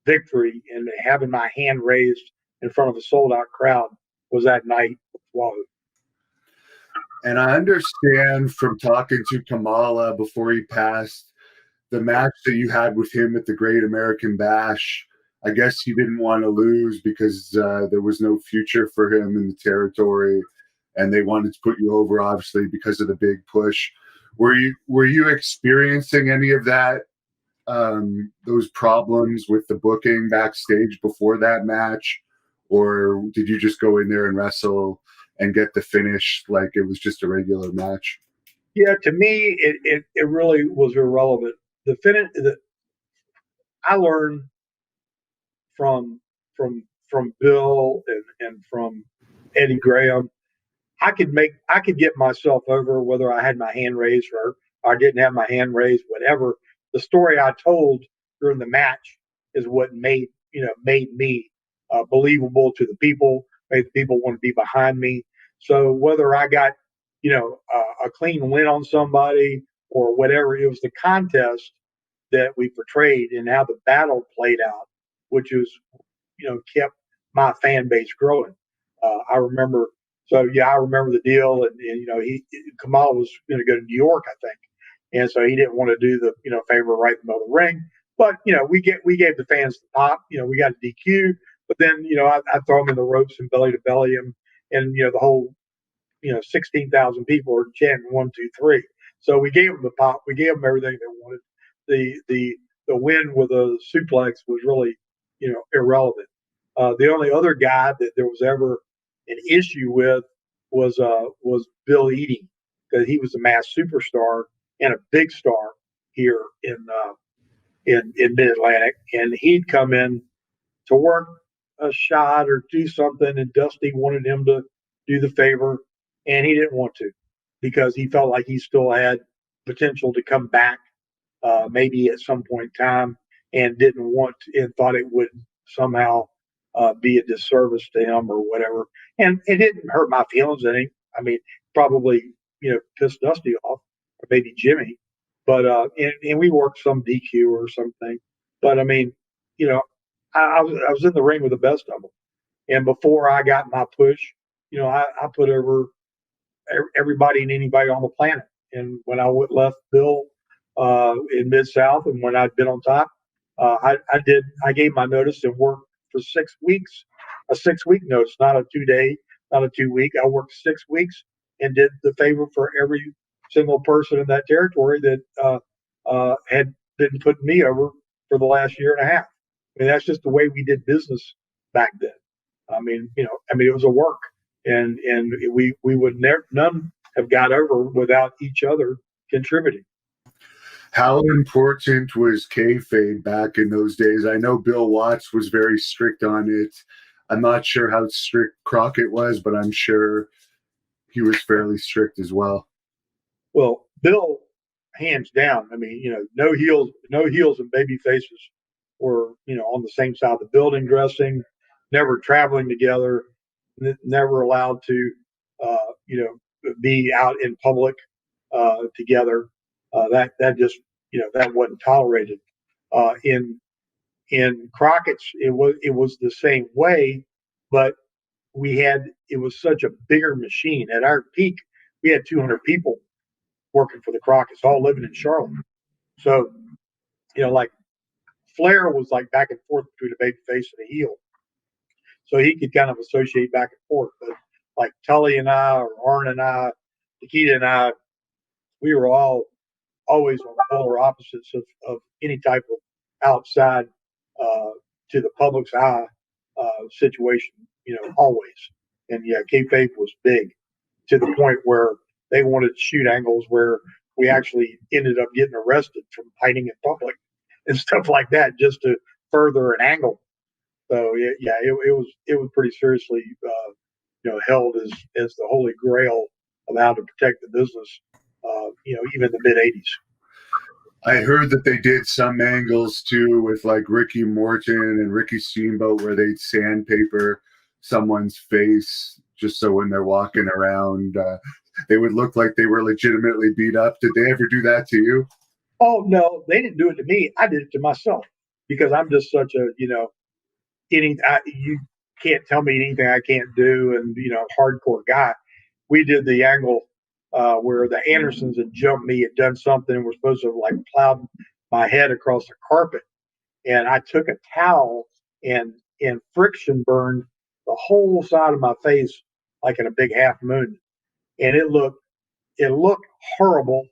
victory in having my hand raised in front of a sold out crowd was that night with Wahoo. And I understand from talking to Kamala before he passed, the match that you had with him at the Great American Bash, I guess he didn't want to lose because there was no future for him in the territory, and they wanted to put you over, obviously, because of the big push. Were you experiencing any of that, those problems with the booking backstage before that match, or did you just go in there and wrestle and get the finish like it was just a regular match? Yeah, to me, it really was irrelevant. The finish, I learned from from Bill and from Eddie Graham. I could get myself over whether I had my hand raised or I didn't have my hand raised, whatever. The story I told during the match is what made me believable to the people, made the people want to be behind me. So whether I got a clean win on somebody or whatever, it was the contest that we portrayed and how the battle played out, which is kept my fan base growing. I remember, so yeah, I remember the deal, and Kamal was going to go to New York, I think, and so he didn't want to do the favor right in the middle of the ring. But we gave the fans the pop. We got a DQ, But then, I throw them in the ropes and belly to belly them, and the whole 16,000 people are chanting 1, 2, 3. So we gave them the pop. We gave them everything they wanted. The win with a suplex was really irrelevant. The only other guy that there was ever an issue with was Bill Eadie, because he was a mass superstar and a big star here in Mid Atlantic, and he'd come in to work a shot or do something, and Dusty wanted him to do the favor, and he didn't want to, because he felt like he still had potential to come back, maybe at some point in time, and didn't want to, and thought it would somehow be a disservice to him or whatever. And it didn't hurt my feelings any. I mean, probably pissed Dusty off, or maybe Jimmy, but and we worked some DQ or something. But I mean, I was in the ring with the best of them. And before I got my push, I put over everybody and anybody on the planet. And when I left Bill in Mid South, and when I'd been on top, I gave my notice and worked for 6 weeks, a 6 week notice, not a 2 day, not a 2 week. I worked 6 weeks and did the favor for every single person in that territory that had been putting me over for the last year and a half. I mean, that's just the way we did business back then. I mean, it was a work, and we would never, none have got over without each other contributing. How important was kayfabe back in those days? I know Bill Watts was very strict on it. I'm not sure how strict Crockett was, but I'm sure he was fairly strict as well. Well, Bill, hands down. I mean, no heels and baby faces were, on the same side of the building dressing, never traveling together, never allowed to, be out in public together. That just, that wasn't tolerated. In Crockett's, it was the same way, but it was such a bigger machine. At our peak, we had 200 people working for the Crockett's, all living in Charlotte. So, like Flair was like back and forth between a baby face and a heel. So he could kind of associate back and forth. But like Tully and I, or Arn and I, Nikita and I, we were all always on polar opposites of any type of outside to the public's eye situation, always. And yeah, kayfabe was big, to the point where they wanted to shoot angles where we actually ended up getting arrested from hiding in public and stuff like that, just to further an angle. So yeah, it was pretty seriously held as the holy grail of how to protect the business. Even the mid '80s. I heard that they did some angles too with like Ricky Morton and Ricky Steamboat, where they'd sandpaper someone's face just so when they're walking around, they would look like they were legitimately beat up. Did they ever do that to you? Oh no, they didn't do it to me. I did it to myself, because I'm just such a you can't tell me anything I can't do, and hardcore guy. We did the angle where the Andersons had jumped me, had done something, and were supposed to have like plowed my head across the carpet. And I took a towel and friction burned the whole side of my face like in a big half moon. And it looked horrible,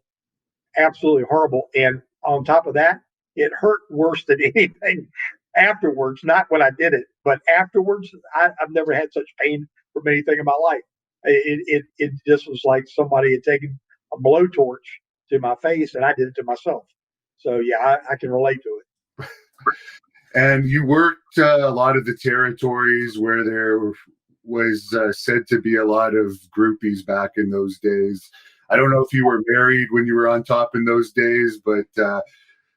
absolutely horrible. And on top of that, it hurt worse than anything afterwards. Not when I did it, but afterwards, I've never had such pain from anything in my life. It just was like somebody had taken a blowtorch to my face, and I did it to myself. So yeah, I can relate to it. And you worked a lot of the territories where there was said to be a lot of groupies back in those days. I don't know if you were married when you were on top in those days, but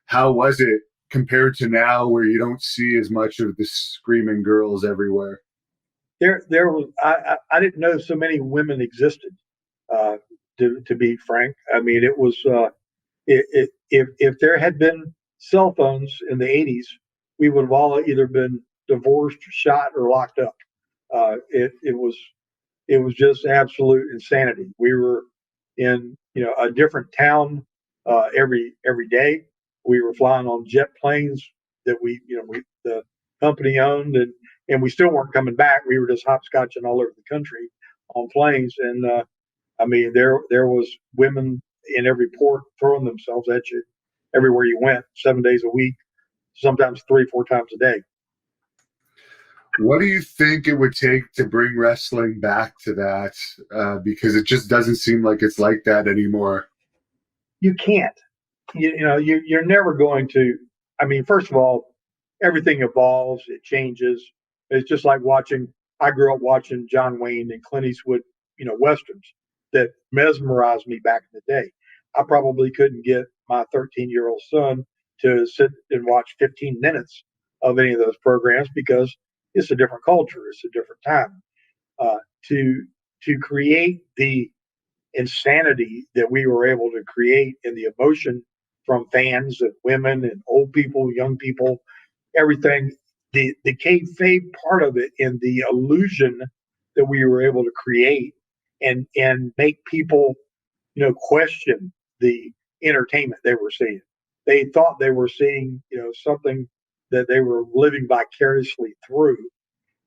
how was it compared to now, where you don't see as much of the screaming girls everywhere? There was I didn't know so many women existed. To be frank, I mean, it was if there had been cell phones in the '80s, we would have all either been divorced, shot, or locked up. It was just absolute insanity. We were in a different town every day. We were flying on jet planes that we the company owned, and and we still weren't coming back. We were just hopscotching all over the country on planes. And I mean, there was women in every port throwing themselves at you everywhere you went, 7 days a week, sometimes 3-4 times a day. What do you think it would take to bring wrestling back to that? Because it just doesn't seem like it's like that anymore. You can't. You're never going to. I mean, first of all, everything evolves, it changes. It's just like watching. I grew up watching John Wayne and Clint Eastwood, westerns that mesmerized me back in the day. I probably couldn't get my 13-year-old son to sit and watch 15 minutes of any of those programs because it's a different culture, it's a different time. Uh, to create the insanity that we were able to create and the emotion from fans and women and old people, young people, everything, the kayfabe part of it and the illusion that we were able to create and make people, question the entertainment they were seeing. They thought they were seeing, something that they were living vicariously through.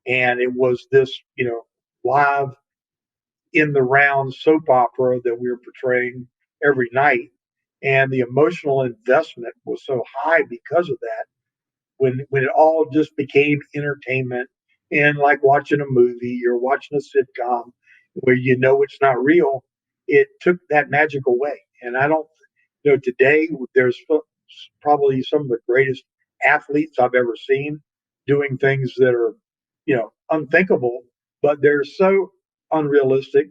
And it was this, live in the round soap opera that we were portraying every night. And the emotional investment was so high because of that. When it all just became entertainment and like watching a movie or watching a sitcom where it's not real, it took that magic away. And I don't, today there's probably some of the greatest athletes I've ever seen doing things that are, unthinkable, but they're so unrealistic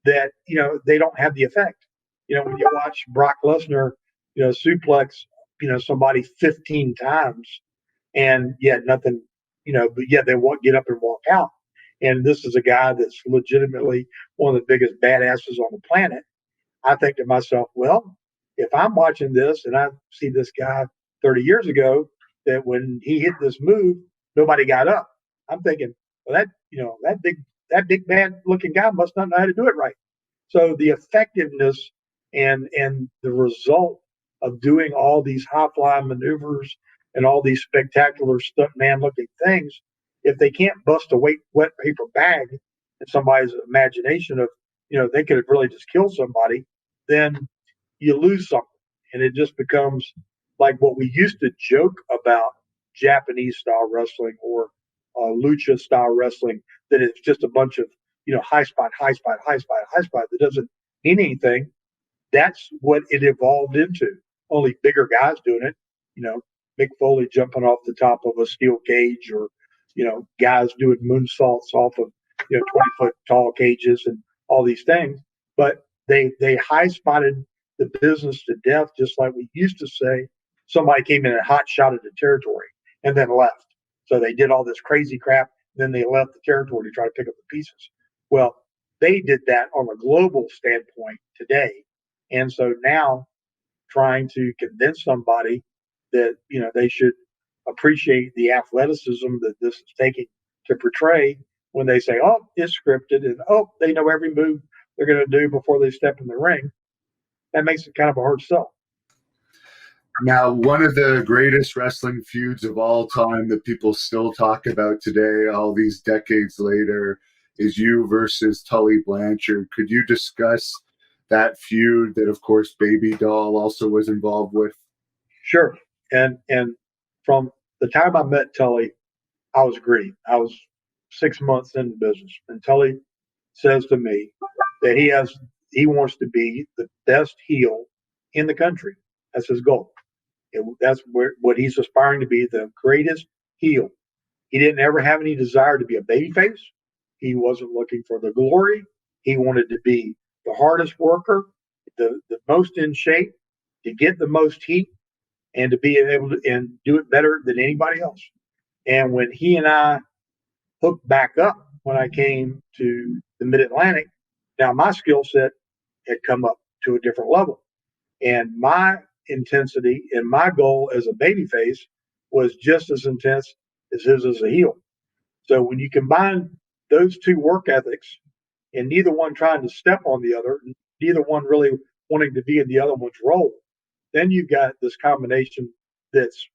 that, they don't have the effect. When you watch Brock Lesnar, suplex, somebody 15 times and yet nothing, but yet they won't get up and walk out. And this is a guy that's legitimately one of the biggest badasses on the planet. I think to myself, well, if I'm watching this and I see this guy 30 years ago that when he hit this move, nobody got up. I'm thinking, well, that big bad looking guy must not know how to do it right. So the effectiveness and the result of doing all these high flying maneuvers and all these spectacular stuntman looking things, if they can't bust a wet paper bag in somebody's imagination of, they could have really just killed somebody, then you lose something. And it just becomes like what we used to joke about Japanese style wrestling or lucha style wrestling, that it's just a bunch of, high spot, high spot, high spot, high spot that doesn't mean anything. That's what it evolved into. Only bigger guys doing it. Mick Foley jumping off the top of a steel cage, or guys doing moonsaults off of 20-foot tall cages and all these things. But they high spotted the business to death, just like we used to say. Somebody came in and hot shotted the territory and then left. So they did all this crazy crap, then they left the territory to try to pick up the pieces. Well, they did that on a global standpoint today. And so now trying to convince somebody that, they should appreciate the athleticism that this is taking to portray, when they say, oh, it's scripted and, oh, they know every move they're going to do before they step in the ring, that makes it kind of a hard sell. Now, one of the greatest wrestling feuds of all time that people still talk about today, all these decades later, is you versus Tully Blanchard. Could you discuss that feud that, of course, Baby Doll also was involved with? Sure. And from the time I met Tully, I was green. I was 6 months in the business, and Tully says to me that he wants to be the best heel in the country. That's his goal. That's what he's aspiring to be, the greatest heel. He didn't ever have any desire to be a babyface. He wasn't looking for the glory. He wanted to be the hardest worker, the most in shape, to get the most heat, and to be able to and do it better than anybody else. And when he and I hooked back up when I came to the Mid Atlantic, now my skill set had come up to a different level. And my intensity and my goal as a babyface was just as intense as his as a heel. So when you combine those two work ethics, and neither one trying to step on the other, neither one really wanting to be in the other one's role, then you've got this combination that's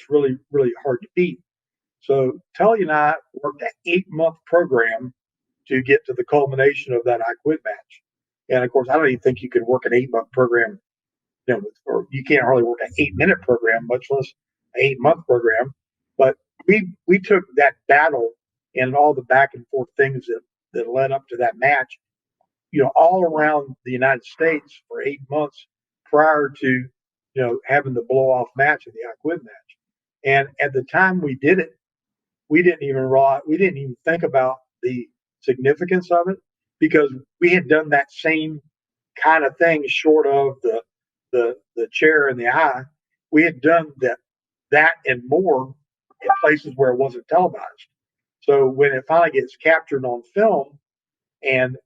really, really hard to beat. So Tully and I worked an 8-month program to get to the culmination of that I Quit match. And of course, I don't even think you could work an 8-month program, or you can't hardly work an 8-minute program, much less an 8-month program. But we took that battle and all the back and forth things that led up to that match, all around the United States for 8 months prior to, having the blow off match of the I Quit match. And at the time we did it, we didn't even think about the significance of it, because we had done that same kind of thing, short of the chair and the eye. We had done that and more in places where it wasn't televised. So when it finally gets captured on film, and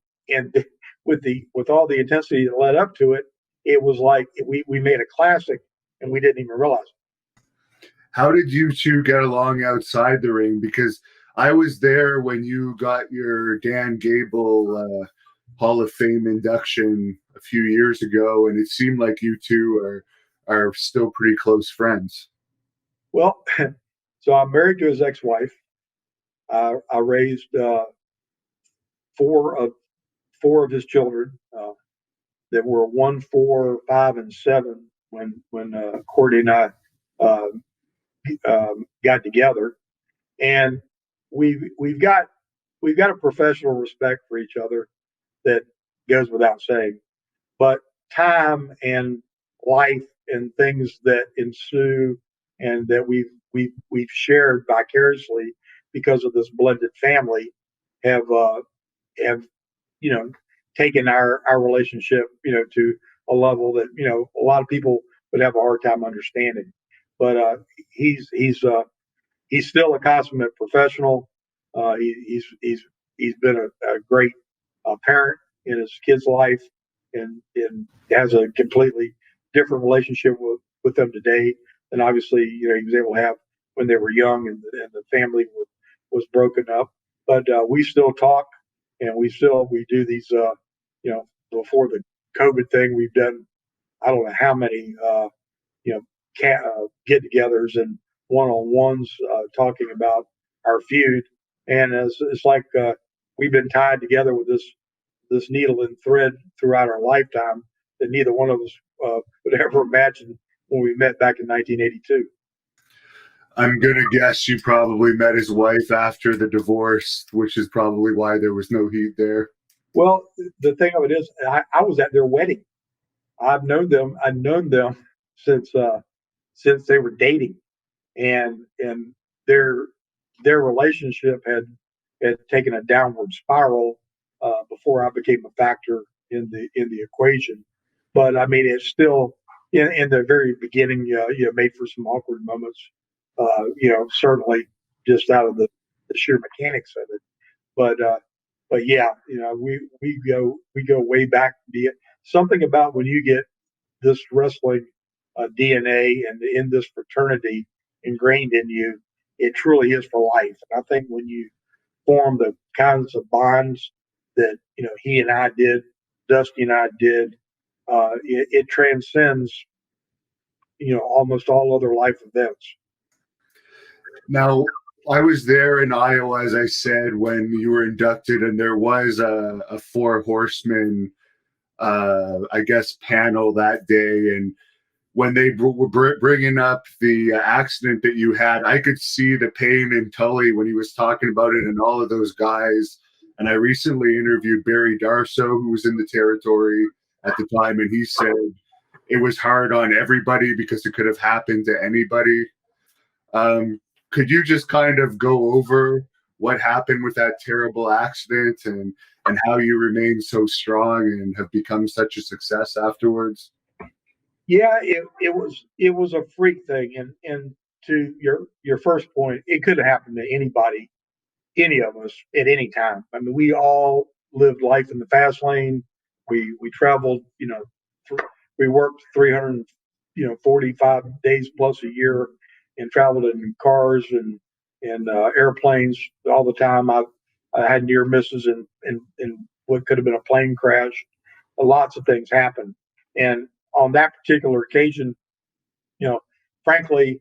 with all the intensity that led up to it, it was like we made a classic and we didn't even realize it. How did you two get along outside the ring? Because I was there when you got your Dan Gable Hall of Fame induction a few years ago, and it seemed like you two are still pretty close friends. Well, so I'm married to his ex-wife. I raised four of his children that were 1, 4, 5, and 7 when Courtney and I got together, and we've got a professional respect for each other that goes without saying. But time and life and things that ensue and that we've shared vicariously because of this blended family have taken our relationship to a level that a lot of people would have a hard time understanding. But he's still a consummate professional. He's been a great parent in his kid's life, and has a completely different relationship with them today than obviously he was able to have when they were young, and the family was broken up. But we still talk, and we do these before the COVID thing, we've done I don't know how many get-togethers and one-on-ones talking about our feud, and it's like we've been tied together with this needle and thread throughout our lifetime that neither one of us would ever imagine when we met back in 1982. I'm going to guess you probably met his wife after the divorce, which is probably why there was no heat there. Well, the thing of it is, I was at their wedding. I've known them since they were dating, and their relationship had taken a downward spiral before I became a factor in the equation. But I mean, it's still in the very beginning, made for some awkward moments. Certainly just out of the sheer mechanics of it. But yeah, we go way back. Something about when you get this wrestling DNA and in this fraternity ingrained in you, it truly is for life. And I think when you form the kinds of bonds that he and I did, Dusty and I did, it transcends almost all other life events. Now, I was there in Iowa, as I said, when you were inducted, and there was a Four Horsemen, I guess, panel that day. And when they were bringing up the accident that you had, I could see the pain in Tully when he was talking about it, and all of those guys. And I recently interviewed Barry Darso, who was in the territory at the time, and he said it was hard on everybody because it could have happened to anybody. Could you just kind of go over what happened with that terrible accident, and how you remained so strong and have become such a success afterwards? Yeah, it was a freak thing, and to your first point, it could have happened to anybody, any of us at any time. I mean, we all lived life in the fast lane. We traveled, we worked 345 days plus a year, and traveled in cars and airplanes all the time. I had near misses in what could have been a plane crash. Lots of things happened, and on that particular occasion, frankly,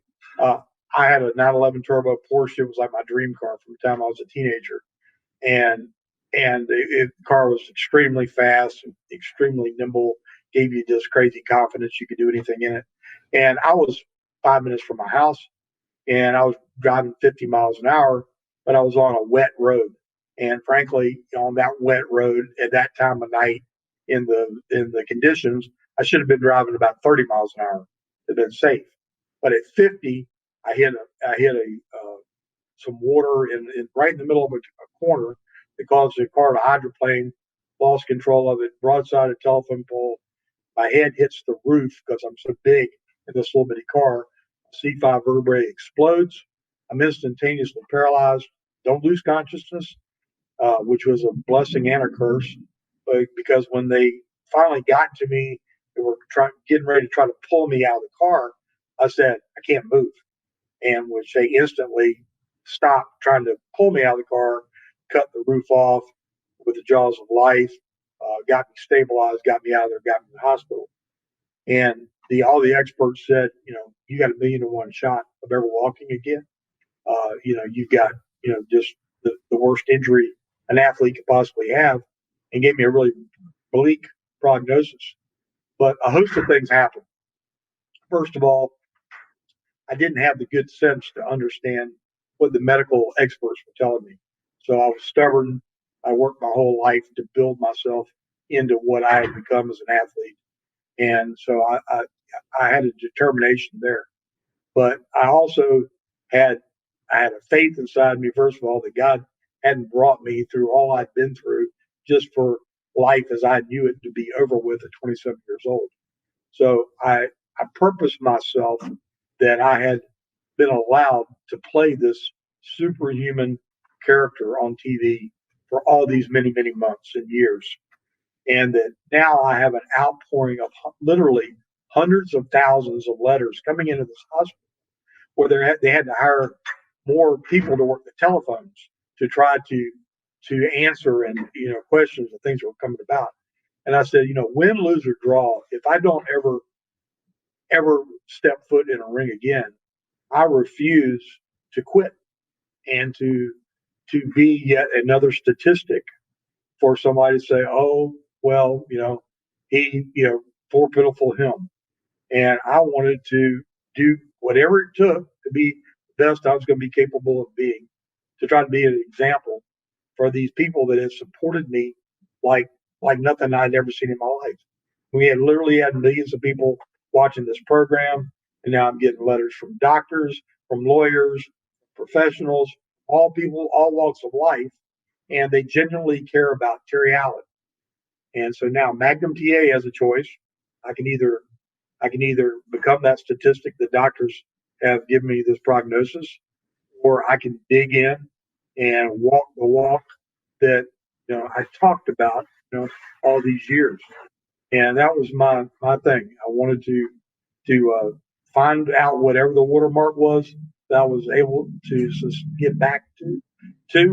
I had a 911 turbo Porsche. It was like my dream car from the time I was a teenager, and the car was extremely fast, and extremely nimble, gave you this crazy confidence you could do anything in it. And I was 5 minutes from my house, and I was driving 50 miles an hour, but I was on a wet road. And frankly, on that wet road at that time of night, in the conditions, I should have been driving about 30 miles an hour to have been safe. But at 50, I hit some water right in the middle of a corner that caused the car to hydroplane, lost control of it, broadside a telephone pole. My head hits the roof because I'm so big in this little bitty car. C5 vertebrae explodes. I'm instantaneously paralyzed. Don't lose consciousness, which was a blessing and a curse. Because when they finally got to me, they were getting ready to try to pull me out of the car. I said, I can't move. And which they instantly stopped trying to pull me out of the car, cut the roof off with the jaws of life, got me stabilized, got me out of there, got me to the hospital. And all the experts said, you got 1,000,000 to 1 shot of ever walking again. You've got, just the worst injury an athlete could possibly have, and gave me a really bleak prognosis. But a host of things happened. First of all, I didn't have the good sense to understand what the medical experts were telling me. So I was stubborn. I worked my whole life to build myself into what I had become as an athlete. And so I had a determination there. But I also had a faith inside me, first of all, that God hadn't brought me through all I'd been through just for life as I knew it to be over with at 27 years old. So I purposed myself that I had been allowed to play this superhuman character on TV for all these many, many months and years. And that now I have an outpouring of literally hundreds of thousands of letters coming into this hospital where they had to hire more people to work the telephones to try to answer and questions and things that were coming about. And I said, win, lose, or draw, if I don't ever step foot in a ring again, I refuse to quit and to be yet another statistic for somebody to say, oh, well, he, poor pitiful him. And I wanted to do whatever it took to be the best I was going to be capable of being, to try to be an example for these people that have supported me like nothing I'd ever seen in my life. We had literally had millions of people watching this program, and now I'm getting letters from doctors, from lawyers, professionals, all people, all walks of life, and they genuinely care about Terry Allen. And so now Magnum TA has a choice. I can either become that statistic the doctors have given me this prognosis, or I can dig in and walk the walk that I talked about all these years. And that was my thing. I wanted to find out whatever the watermark was that I was able to get back to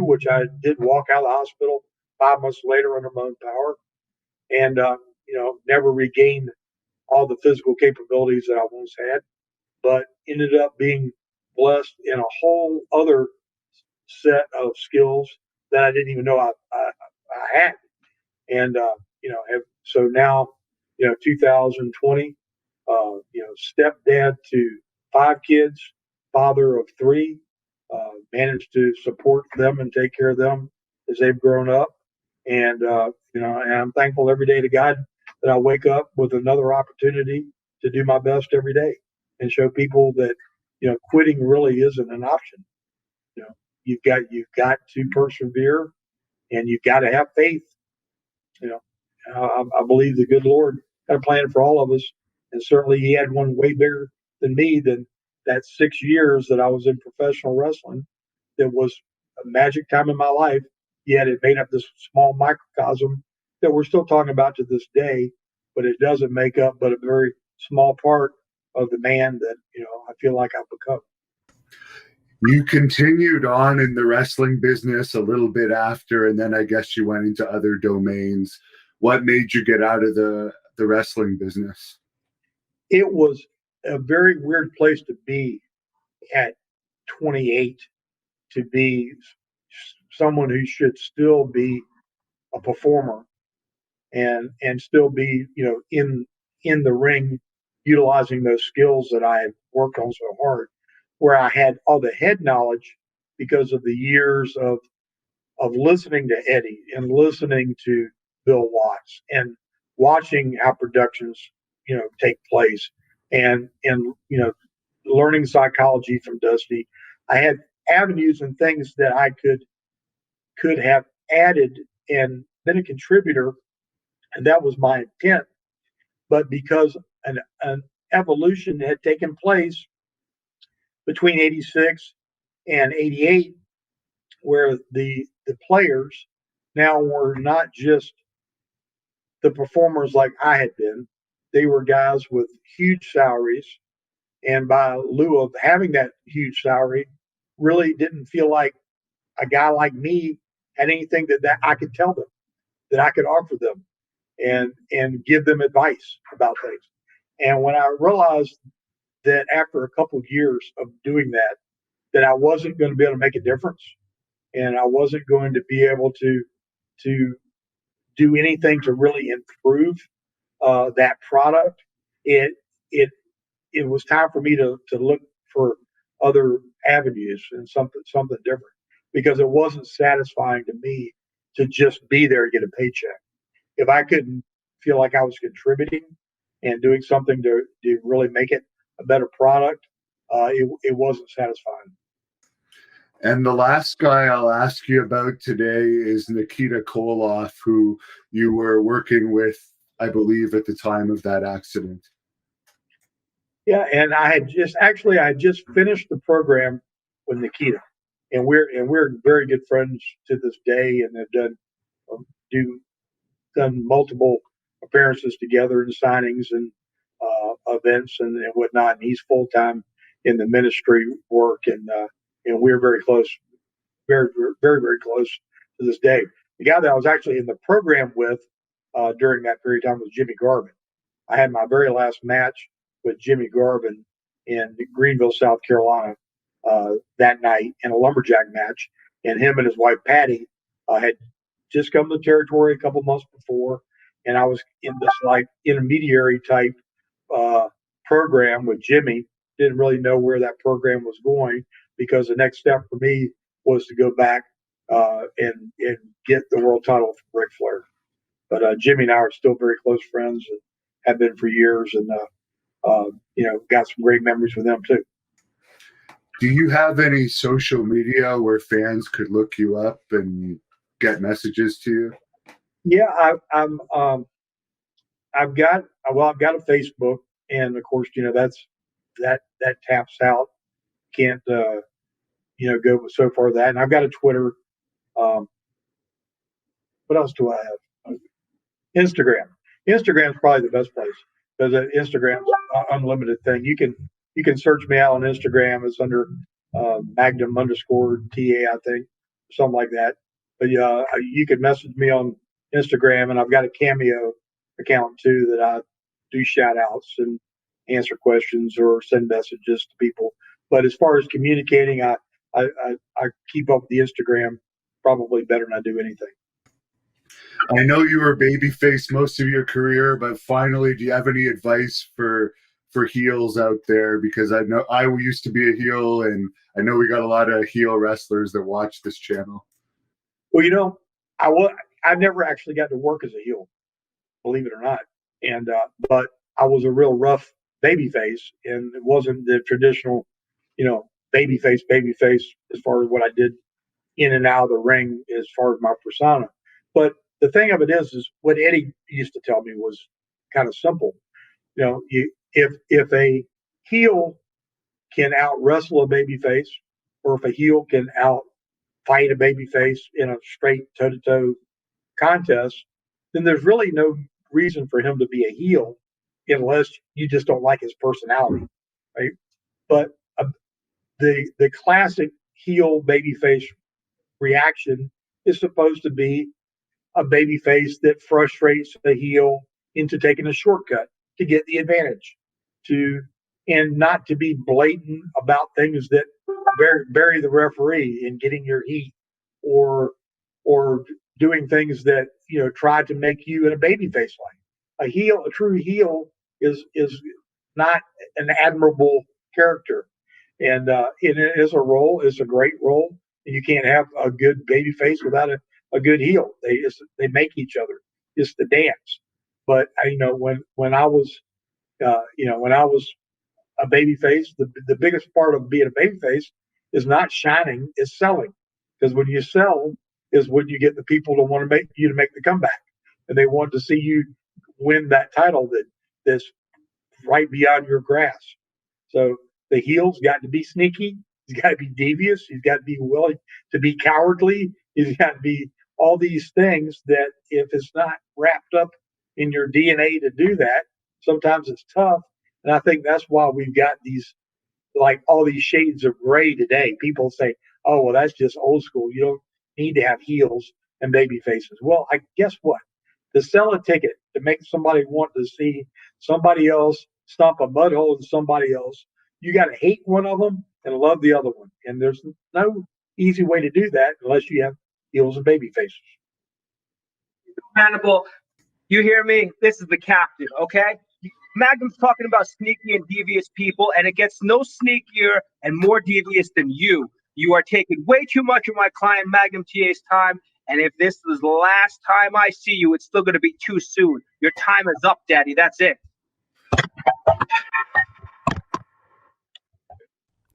which I did walk out of the hospital 5 months later under my own power, and never regained all the physical capabilities that I once had, but ended up being blessed in a whole other set of skills that I didn't even know I had. And, so now, 2020, stepdad to 5 kids, father of 3, managed to support them and take care of them as they've grown up. And, and I'm thankful every day to God that I wake up with another opportunity to do my best every day and show people that, quitting really isn't an option. You know, you've got to persevere, and you've got to have faith. You know, I believe the good Lord had a plan for all of us, and certainly He had one way bigger than me. Than that 6 years that I was in professional wrestling, that was a magic time in my life. Yet it made up this small microcosm that we're still talking about to this day, but it doesn't make up but a very small part of the man that I feel like I've become. You continued on in the wrestling business a little bit after, and then I guess you went into other domains. What made you get out of the wrestling business? It was a very weird place to be at 28 to be someone who should still be a performer and still be, in the ring, utilizing those skills that I had worked on so hard, where I had all the head knowledge because of the years of listening to Eddie and listening to Bill Watts and watching how productions, take place and learning psychology from Dusty. I had avenues and things that I could have added and been a contributor, and that was my intent. But because an evolution had taken place between 86 and 88, where the players now were not just the performers like I had been, they were guys with huge salaries. And by lieu of having that huge salary, really didn't feel like a guy like me had anything that I could tell them, that I could offer them and give them advice about things. And when I realized that after a couple of years of doing that I wasn't going to be able to make a difference, and I wasn't going to be able to do anything to really improve that product, it it it was time for me to look for other avenues and something different, because it wasn't satisfying to me to just be there and get a paycheck. If I couldn't feel like I was contributing and doing something to really make it a better product, it wasn't satisfying. And the last guy I'll ask you about today is Nikita Koloff, who you were working with, I believe, at the time of that accident. Yeah, and I had just finished the program with Nikita, and we're very good friends to this day, and have do done multiple appearances together and signings and events and whatnot. And he's full time in the ministry work, and we're very close, very very very close to this day. The guy that I was actually in the program with during that period of time was Jimmy Garvin. I had my very last match with Jimmy Garvin in Greenville, South Carolina, that night in a lumberjack match. And him and his wife Patty had just come to the territory a couple months before, and I was in this like intermediary type uh, program with Jimmy. Didn't really know where that program was going, because the next step for me was to go back and get the world title from Ric Flair. But Jimmy and I are still very close friends and have been for years, and got some great memories with them too. Do you have any social media where fans could look you up and get messages to you? Yeah, I've got a Facebook, and of course, that taps out. Can't go so far with that. And I've got a Twitter. Um, what else do I have? Instagram. Instagram's probably the best place, because Instagram's an unlimited thing. You can search me out on Instagram. It's under Magnum _TA, I think, something like that. But you can message me on Instagram, and I've got a Cameo account too that I do shout outs and answer questions or send messages to people. But as far as communicating, I keep up with the Instagram probably better than I do anything. I know you were babyface most of your career, but finally, do you have any advice for heels out there? Because I know I used to be a heel, and I know we got a lot of heel wrestlers that watch this channel. Well, I never actually got to work as a heel, believe it or not, and but I was a real rough babyface, and it wasn't the traditional, babyface as far as what I did in and out of the ring as far as my persona. But the thing of it is what Eddie used to tell me was kind of simple. If a heel can out wrestle a babyface, or if a heel can out fight a babyface in a straight toe to toe contest, then there's really no reason for him to be a heel, unless you just don't like his personality, right? But the classic heel babyface reaction is supposed to be a babyface that frustrates the heel into taking a shortcut to get the advantage, and not to be blatant about things that bury the referee in getting your heat, or doing things that try to make you in a babyface line. A true heel is not an admirable character, and it is a role. It's a great role, and you can't have a good babyface without a good heel. They make each other. It's the dance. But when I was when I was a baby face, the biggest part of being a baby face is not shining, it's selling. Because when you sell is when you get the people to want to make the comeback. And they want to see you win that title that's right beyond your grasp. So the heel's got to be sneaky, he's got to be devious, he's got to be willing to be cowardly, he's got to be all these things that if it's not wrapped up in your DNA to do that, sometimes it's tough. And I think that's why we've got these, like all these shades of gray today. People say, oh, well, that's just old school. You don't need to have heels and baby faces. Well, I guess what? To sell a ticket, to make somebody want to see somebody else stomp a mud hole in somebody else, you got to hate one of them and love the other one. And there's no easy way to do that unless you have heels and baby faces. Hannibal, you hear me? This is the captain, okay? Magnum's talking about sneaky and devious people, and it gets no sneakier and more devious than you. You are taking way too much of my client Magnum TA's time, and if this is the last time I see you, it's still going to be too soon. Your time is up, Daddy. That's it.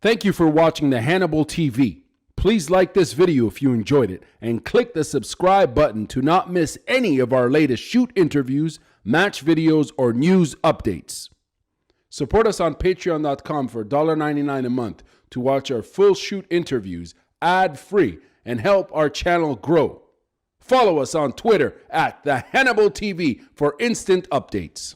Thank you for watching the Hannibal TV. Please like this video if you enjoyed it, and click the subscribe button to not miss any of our latest shoot interviews, match videos, or news updates. Support us on patreon.com for $1.99 a month to watch our full shoot interviews ad-free and help our channel grow. Follow us on Twitter at the Hannibal TV for instant updates.